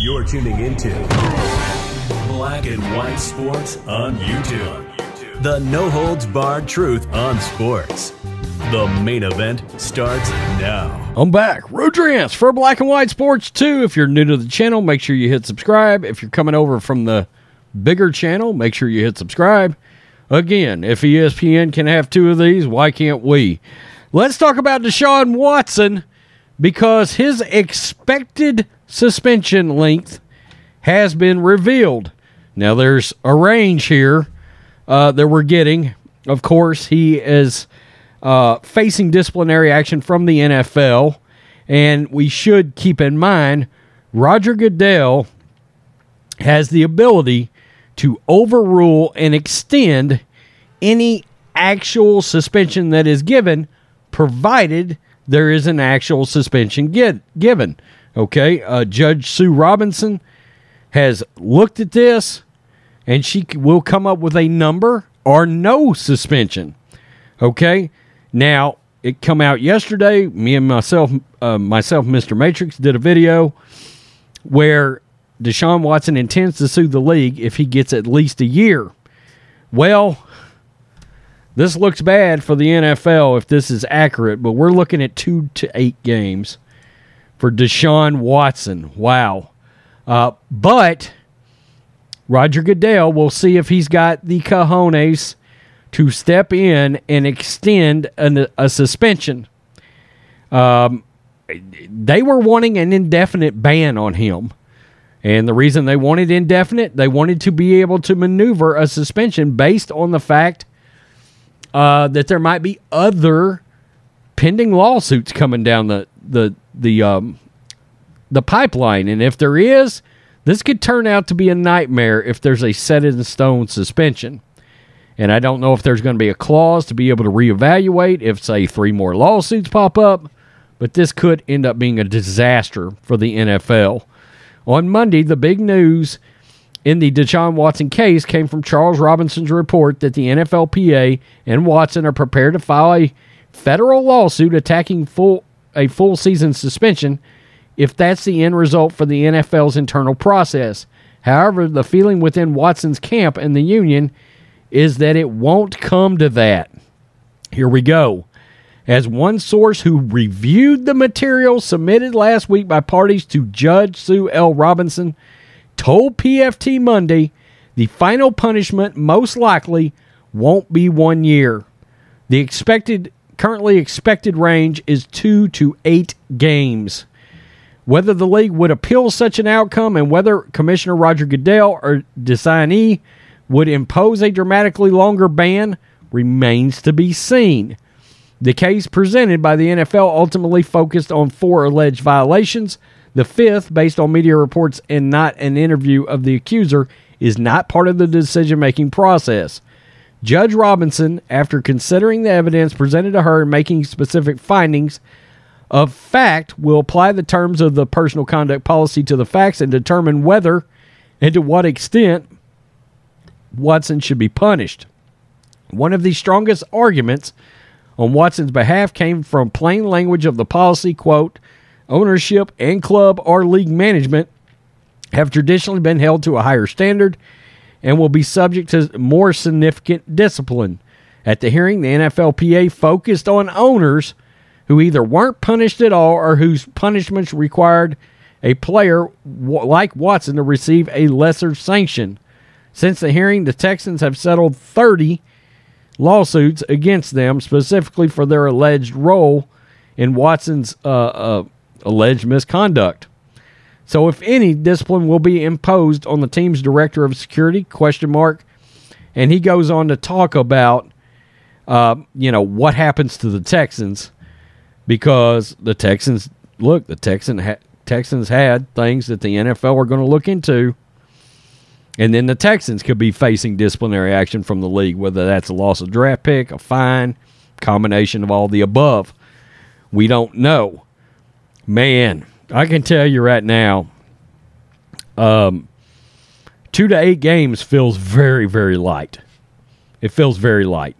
You're tuning into Black and White Sports on YouTube. The no-holds-barred truth on sports. The main event starts now. I'm back. Rodrance for Black and White Sports 2. If you're new to the channel, make sure you hit subscribe. If you're coming over from the bigger channel, make sure you hit subscribe. Again, if ESPN can have two of these, why can't we? Let's talk about Deshaun Watson, because his expected suspension length has been revealed. Now, there's a range here that we're getting. Of course, he is facing disciplinary action from the NFL, and we should keep in mind Roger Goodell has the ability to overrule and extend any actual suspension that is given, provided there is an actual suspension given. Okay, Judge Sue Robinson has looked at this, and she will come up with a number or no suspension. Okay, now it come out yesterday. Me and myself, Mr. Matrix, did a video where Deshaun Watson intends to sue the league if he gets at least a year. Well, this looks bad for the NFL if this is accurate, but we're looking at 2 to 8 games for Deshaun Watson. Wow. But Roger Goodell will see if he's got the cojones to step in and extend a suspension. They were wanting an indefinite ban on him. And the reason they wanted indefinite, they wanted to be able to maneuver a suspension based on the fact that there might be other pending lawsuits coming down the pipeline. And if there is, this could turn out to be a nightmare if there's a set-in-stone suspension. And I don't know if there's going to be a clause to be able to reevaluate if, say, 3 more lawsuits pop up. But this could end up being a disaster for the NFL. On Monday, the big news in the Deshaun Watson case came from Charles Robinson's report that the NFLPA and Watson are prepared to file a federal lawsuit attacking a full season suspension if that's the end result for the NFL's internal process. However, the feeling within Watson's camp and the union is that it won't come to that. Here we go. As one source who reviewed the material submitted last week by parties to Judge Sue L. Robinson told PFT Monday, the final punishment most likely won't be 1 year. The currently expected range is 2 to 8 games. Whether the league would appeal such an outcome and whether Commissioner Roger Goodell or DeSantis would impose a dramatically longer ban remains to be seen. The case presented by the NFL ultimately focused on 4 alleged violations. The 5th, based on media reports and not an interview of the accuser, is not part of the decision-making process. Judge Robinson, after considering the evidence presented to her and making specific findings of fact, will apply the terms of the personal conduct policy to the facts and determine whether and to what extent Watson should be punished. One of the strongest arguments on Watson's behalf came from plain language of the policy, quote, ownership and club or league management have traditionally been held to a higher standard and will be subject to more significant discipline. At the hearing, the NFLPA focused on owners who either weren't punished at all or whose punishments required a player like Watson to receive a lesser sanction. Since the hearing, the Texans have settled 30 lawsuits against them, specifically for their alleged role in Watson's alleged misconduct. So if any, discipline will be imposed on the team's director of security, ? And he goes on to talk about, what happens to the Texans, because the Texans, Texans had things that the NFL are going to look into. And then the Texans could be facing disciplinary action from the league, whether that's a loss of draft pick, a fine, combination of all the above. We don't know. Man, I can tell you right now, 2 to 8 games feels very, very light. It feels very light.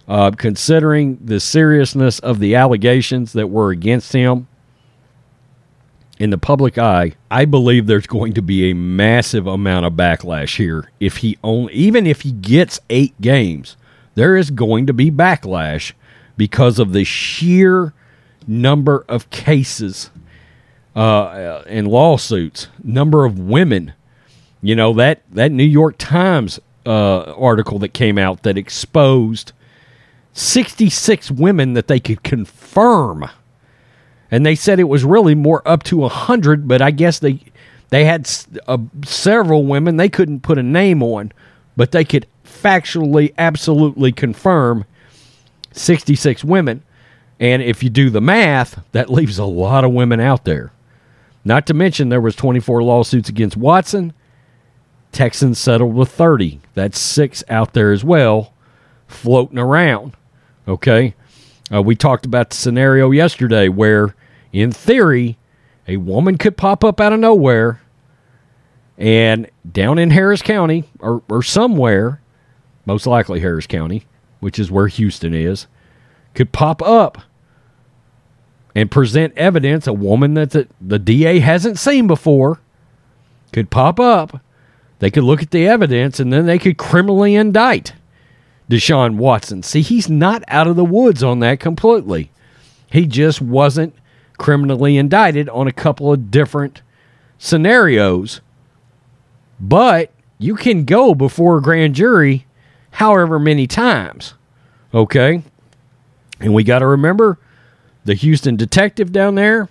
Considering the seriousness of the allegations that were against him, in the public eye, I believe there's going to be a massive amount of backlash here. Even if he gets 8 games, there is going to be backlash because of the sheer number of cases and lawsuits, number of women. You know, that New York Times article that came out that exposed 66 women that they could confirm. And they said it was really more up to 100, but I guess they had several women they couldn't put a name on, but they could factually, absolutely confirm 66 women. And if you do the math, that leaves a lot of women out there. Not to mention there was 24 lawsuits against Watson. Texans settled with 30. That's 6 out there as well, floating around. Okay? We talked about the scenario yesterday where, in theory, a woman could pop up out of nowhere and down in Harris County or somewhere, most likely Harris County, which is where Houston is, could pop up and present evidence. A woman that the DA hasn't seen before could pop up. They could look at the evidence, and then they could criminally indict DESHAUN Watson. See, he's not out of the woods on that completely. He just wasn't criminally indicted on a couple of different scenarios. But you can go before a grand jury however many times. Okay? And we got to remember, the Houston detective down there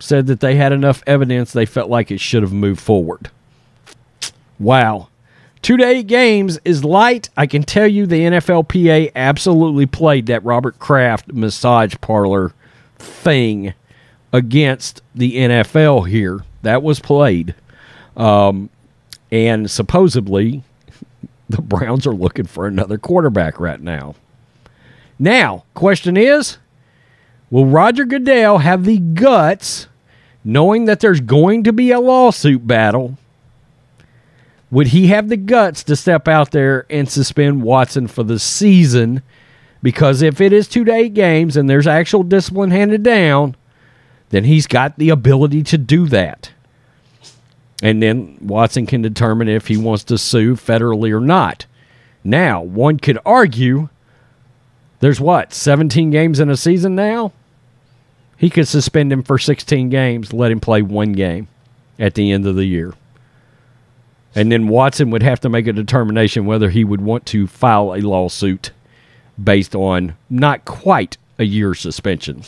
said that they had enough evidence they felt like it should have moved forward. Wow. 2 to 8 games is light. I can tell you the NFLPA absolutely played that Robert Kraft massage parlor thing against the NFL here. That was played. And supposedly, the Browns are looking for another quarterback right now. Now, question is, will Roger Goodell have the guts, knowing that there's going to be a lawsuit battle, would he have the guts to step out there and suspend Watson for the season? Because if it is 2 to 8 games and there's actual discipline handed down, then he's got the ability to do that. And then Watson can determine if he wants to sue federally or not. Now, one could argue, there's 17 games in a season now? He could suspend him for 16 games, let him play 1 game at the end of the year. And then Watson would have to make a determination whether he would want to file a lawsuit based on not quite a year's suspension.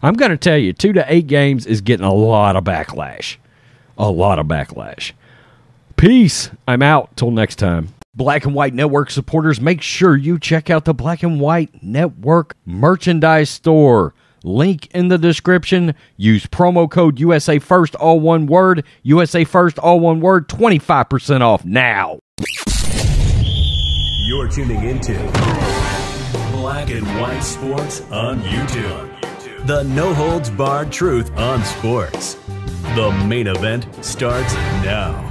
I'm going to tell you, 2 to 8 games is getting a lot of backlash. A lot of backlash. Peace. I'm out. Till next time. Black and White Network supporters, make sure you check out the Black and White Network merchandise store. Link in the description. Use promo code USA First, all one word. USA First, all one word. 25% off now. You're tuning into Black and White Sports on YouTube. The no-holds-barred truth on sports. The main event starts now.